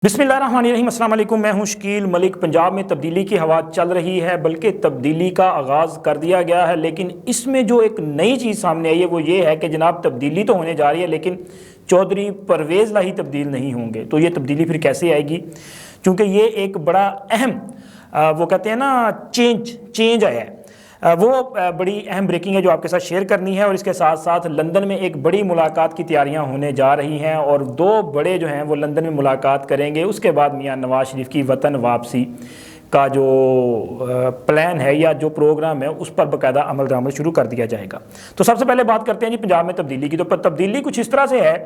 बिस्मिल्लाहिर्रहमानिर्रहीम, अस्सलाम वालेकुम। मैं हूं शकील मलिक। पंजाब में तब्दीली की हवा चल रही है, बल्कि तब्दीली का आगाज़ कर दिया गया है। लेकिन इसमें जो एक नई चीज़ सामने आई है वो ये है कि जनाब तब्दीली तो होने जा रही है, लेकिन चौधरी परवेज़ लाही तब्दील नहीं होंगे। तो ये तब्दीली फिर कैसे आएगी? क्योंकि ये एक बड़ा अहम वो कहते हैं ना चेंज आया है। वो बड़ी अहम ब्रेकिंग है जो आपके साथ शेयर करनी है। और इसके साथ साथ लंदन में एक बड़ी मुलाकात की तैयारियां होने जा रही हैं और दो बड़े जो हैं वो लंदन में मुलाकात करेंगे। उसके बाद मियां नवाज शरीफ की वतन वापसी का जो प्लान है या जो प्रोग्राम है उस पर बाकायदा अमल दरामद शुरू कर दिया जाएगा। तो सबसे पहले बात करते हैं जी पंजाब में तब्दीली की। तो तब्दीली कुछ इस तरह से है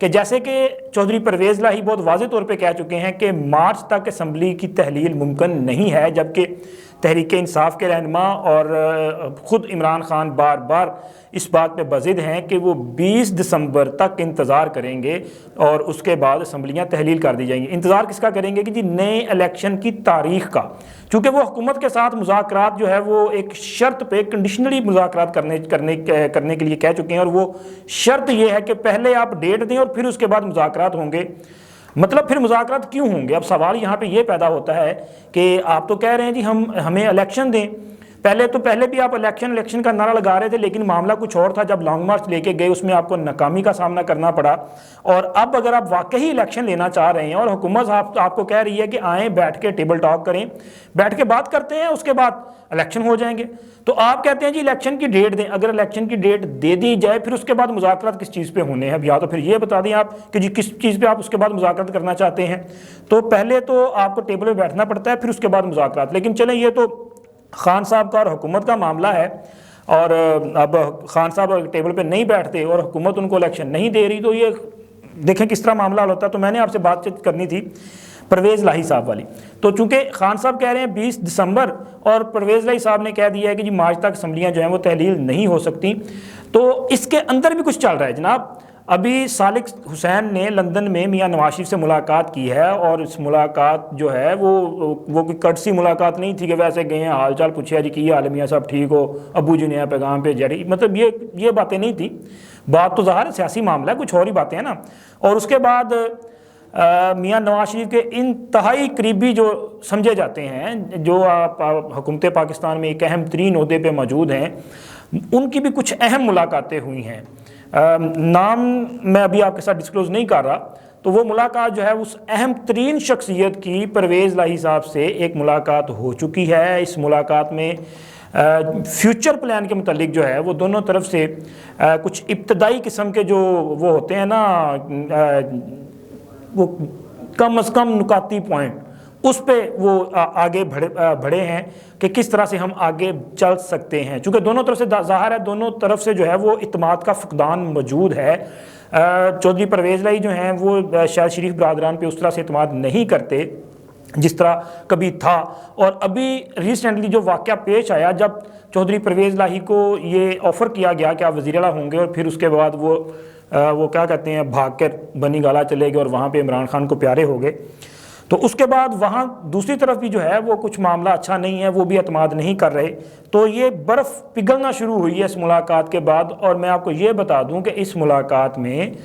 कि जैसे कि चौधरी परवेज़ लाही बहुत वाज़ेह तौर पे कह चुके हैं कि मार्च तक असम्बली की तहलील मुमकिन नहीं है, जबकि तहरीक इंसाफ के रहनुमा और ख़ुद इमरान खान बार बार इस बात पे बज़िद हैं कि वो 20 दिसंबर तक इंतज़ार करेंगे और उसके बाद असम्बलियाँ तहलील कर दी जाएंगी। इंतज़ार किसका करेंगे कि जी नए इलेक्शन की तारीख़ का, चूँकि वो हुकूमत के साथ मुज़ाकरात जो है वो एक शर्त पे कंडीशनली मुज़ाकरात करने के लिए कह चुके हैं। और वो शर्त ये है कि पहले आप डेट दें और फिर उसके बाद मुज़ाकरात होंगे। मतलब फिर मुज़ाकरात क्यों होंगे? अब सवाल यहाँ पे ये पैदा होता है कि आप तो कह रहे हैं जी हमें इलेक्शन दें। पहले भी आप इलेक्शन का नारा लगा रहे थे, लेकिन मामला कुछ और था। जब लॉन्ग मार्च लेके गए उसमें आपको नाकामी का सामना करना पड़ा। और अब अगर आप वाकई इलेक्शन लेना चाह रहे हैं और हुकूमत आपको कह रही है कि आएँ बैठ के टेबल टॉक करें, बैठ के बात करते हैं, उसके बाद इलेक्शन हो जाएंगे, तो आप कहते हैं जी इलेक्शन की डेट दें। अगर इलेक्शन की डेट दे दी जाए फिर उसके बाद मुज़ाकरात किस चीज़ पे होने हैं? अब या तो फिर ये बता दें आप कि जी किस चीज़ पे आप उसके बाद मुज़ाकरात करना चाहते हैं। तो पहले तो आपको टेबल पे बैठना पड़ता है, फिर उसके बाद मुज़ाकरात। लेकिन चलें, ये तो खान साहब का और हुकूमत का मामला है। और अब खान साहब टेबल पे नहीं बैठते और हुकूमत उनको इलेक्शन नहीं दे रही, तो ये देखें किस तरह मामला होता है। तो मैंने आपसे बातचीत करनी थी परवेज़ लाही साहब वाली। तो चूंकि खान साहब कह रहे हैं 20 दिसंबर और परवेज़ लाही साहब ने कह दिया है कि जी मार्च तक असम्बलियाँ जो हैं वो तहलील नहीं हो सकती, तो इसके अंदर भी कुछ चल रहा है जनाब। अभी सालिक हुसैन ने लंदन में मियां नवाज शरीफ से मुलाकात की है और इस मुलाकात जो है वो कोई कटसी मुलाकात नहीं थी कि वैसे गए हैं, हाल चाल पूछा जी की हाल मियां साहब ठीक हो, अबू जी ने पैगाम पे जड़ी, मतलब ये बातें नहीं थी। बात तो ज़ाहिर सियासी मामला है, कुछ और ही बातें हैं ना। और उसके बाद मियां नवाज शरीफ के इंतहाई करीबी जो समझे जाते हैं, जो हुकूमत पाकिस्तान में एक अहम तरीन ओहदे पे मौजूद हैं, उनकी भी कुछ अहम मुलाकातें हुई हैं। नाम मैं अभी आपके साथ डिस्क्लोज़ नहीं कर रहा। तो वो मुलाकात जो है उस अहम तरीन शख्सियत की परवेज़ लाही साहब से एक मुलाकात हो चुकी है। इस मुलाकात में फ्यूचर प्लान के मुतालिक जो है वो दोनों तरफ से कुछ इब्तदाई किस्म के जो वो होते हैं ना, वो कम अज़ कम नुकाती पॉइंट, उस पे वो आगे बढ़े हैं कि किस तरह से हम आगे चल सकते हैं। चूँकि दोनों तरफ से ज़ाहिर है दोनों तरफ से जो है वो इत्मीनान का फुकदान मौजूद है। चौधरी परवेज़ लाही जो हैं वो शायद शरीफ बरादरान पे उस तरह से इत्मीनान नहीं करते जिस तरह कभी था। और अभी रिसेंटली जो वाक़या पेश आया, जब चौधरी परवेज़ लाही को ये ऑफ़र किया गया कि आप वज़ीर आला होंगे और फिर उसके बाद वो क्या कहते हैं भाग कर बनी गाला चले गए और वहाँ पे इमरान खान को प्यारे हो गए, तो उसके बाद वहाँ दूसरी तरफ भी जो है वो कुछ मामला अच्छा नहीं है, वो भी एतमाद नहीं कर रहे। तो ये बर्फ़ पिघलना शुरू हुई है इस मुलाकात के बाद। और मैं आपको ये बता दूं कि इस मुलाकात में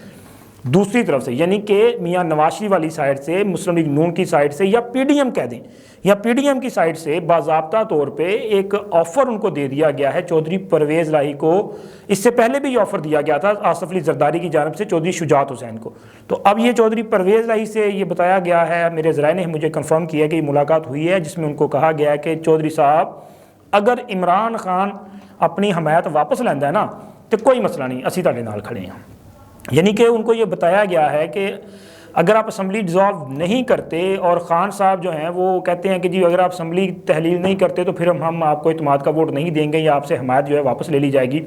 दूसरी तरफ से, यानी कि मियां नवाज शरीफ वाली साइड से, मुस्लिम लीग नून की साइड से, या पीडीएम कह दें, या पीडीएम की साइड से बाज़ाब्ता तौर पे एक ऑफ़र उनको दे दिया गया है चौधरी परवेज़ लाही को। इससे पहले भी ये ऑफ़र दिया गया था आसफ अली ज़रदारी की जानिब से चौधरी शुजात हुसैन को। तो अब ये चौधरी परवेज़ लाही से ये बताया गया है, मेरे ज़राए ने मुझे कन्फर्म किया कि ये मुलाकात हुई है, जिसमें उनको कहा गया है कि चौधरी साहब अगर इमरान खान अपनी हमायत वापस लैंदा है ना तो कोई मसला नहीं, असी तुहाडे नाल खड़े हैं। यानी कि उनको ये बताया गया है कि अगर आप असम्बली डिज़ोल्व नहीं करते और ख़ान साहब जो हैं वो कहते हैं कि जी अगर आप असम्बली तहलील नहीं करते तो फिर हम आपको इत्मीनान का वोट नहीं देंगे या आपसे हमायत जो है वापस ले ली जाएगी,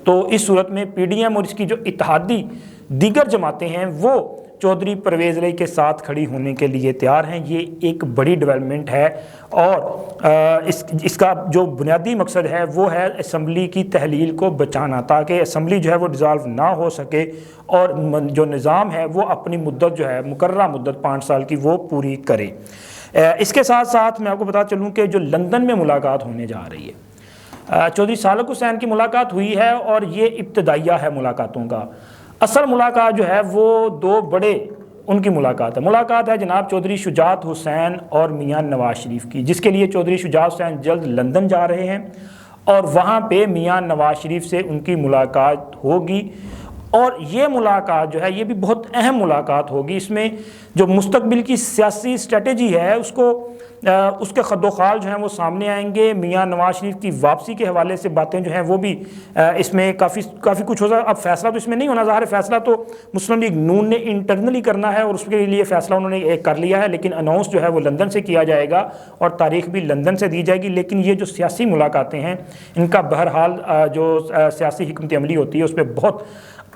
तो इस सूरत में पीडीएम और इसकी जो इत्तेहादी दीगर जमातें हैं वो चौधरी परवेज़ लाही के साथ खड़ी होने के लिए तैयार हैं। ये एक बड़ी डेवलपमेंट है और इसका जो बुनियादी मकसद है वो है असम्बली की तहलील को बचाना, ताकि असम्बली जो है वो डिज़ोल्व ना हो सके और जो निज़ाम है वो अपनी मुद्दत जो है मुकर्ररा मुद्दत 5 साल की वो पूरी करे। इसके साथ साथ मैं आपको बता चलूँ कि जो लंदन में मुलाकात होने जा रही है, चौधरी सालिक हुसैन की मुलाकात हुई है और ये इब्तदाइया है मुलाकातों का। असल मुलाकात जो है वो दो बड़े ان کی ملاقات ہے جناب چودھری شجاعت حسین اور میاں نواز شریف کی، جس کے لیے چودھری شجاعت حسین جلد لندن جا رہے ہیں اور وہاں پہ میاں نواز شریف سے ان کی ملاقات ہوگی۔ اور یہ ملاقات جو ہے یہ بھی بہت اہم ملاقات ہوگی، اس میں جو مستقبل کی سیاسی اسٹریٹجی ہے اس کے خد و خال جو ہیں وہ سامنے آئیں گے۔ میاں نواز شریف کی واپسی کے حوالے سے باتیں جو ہیں وہ بھی اس میں کافی کچھ ہو سکتا۔ اب فیصلہ تو اس میں نہیں ہونا، ظاہر فیصلہ تو مسلم لیگ نون نے انٹرنلی کرنا ہے اور اس کے لیے فیصلہ انہوں نے ایک کر لیا ہے، لیکن اناؤنس جو ہے وہ لندن سے کیا جائے گا اور تاریخ بھی لندن سے دی جائے گی۔ لیکن یہ جو سیاسی ملاقاتیں ہیں ان کا بہرحال جو سیاسی حکمت عملی ہوتی ہے اس پہ بہت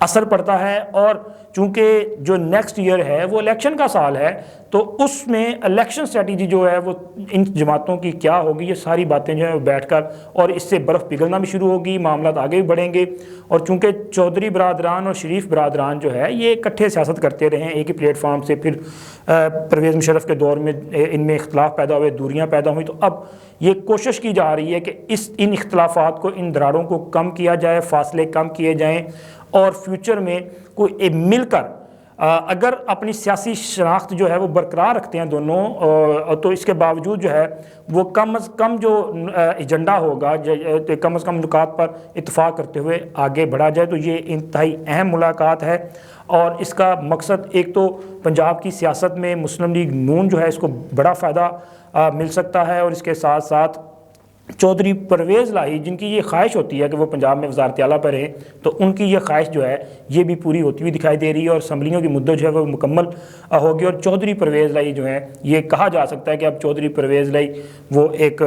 اثر پڑتا ہے، اور چونکہ جو نیکسٹ ایئر ہے وہ الیکشن کا سال ہے تو اس میں الیکشن اسٹریٹجی جو ہے وہ ان جماعتوں کی کیا ہوگی، یہ ساری باتیں جو ہیں بیٹھ کر، اور اس سے برف پگھلنا بھی شروع ہوگی، معاملات آگے بھی بڑھیں گے۔ اور چونکہ چودھری برادران اور شریف برادران جو ہے یہ اکٹھے سیاست کرتے رہے ہیں ایک ہی پلیٹ فارم سے، پھر پرویز مشرف کے دور میں ان میں اختلاف پیدا ہوئے، دوریاں پیدا ہوئیں، تو اب یہ کوشش کی جا رہی ہے کہ ان اختلافات کو، ان دراڑوں کو کم کیا جائے، فاصلے کم کیے جائیں، اور فیوچر میں کوئی مل کر اگر اپنی سیاسی شناخت جو ہے وہ برقرار رکھتے ہیں دونوں، تو اس کے باوجود جو ہے وہ کم از کم جو ایجنڈا ہوگا، کم از کم نکات پر اتفاق کرتے ہوئے آگے بڑھا جائے۔ تو یہ انتہائی اہم ملاقات ہے، اور اس کا مقصد ایک تو پنجاب کی سیاست میں مسلم لیگ نون جو ہے اس کو بڑا فائدہ مل سکتا ہے، اور اس کے ساتھ ساتھ چودھری پرویز لاہی جن کی یہ خواہش ہوتی ہے کہ وہ پنجاب میں وزارت اعلیٰ پر رہیں، تو ان کی یہ خواہش جو ہے یہ بھی پوری ہوتی ہوئی دکھائی دے رہی ہے، اور اسمبلیوں کی مدت جو ہے وہ مکمل ہوگی، اور چودھری پرویز لاہی جو ہیں یہ کہا جا سکتا ہے کہ اب چودھری پرویز لاہی وہ ایک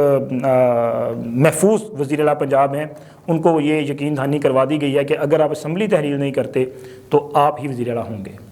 محفوظ وزیر اعلیٰ پنجاب ہیں۔ ان کو یہ یقین دہانی کروا دی گئی ہے کہ اگر آپ اسمبلی تحلیل نہیں کرتے تو آپ ہی وزیر اعلیٰ ہوں گے۔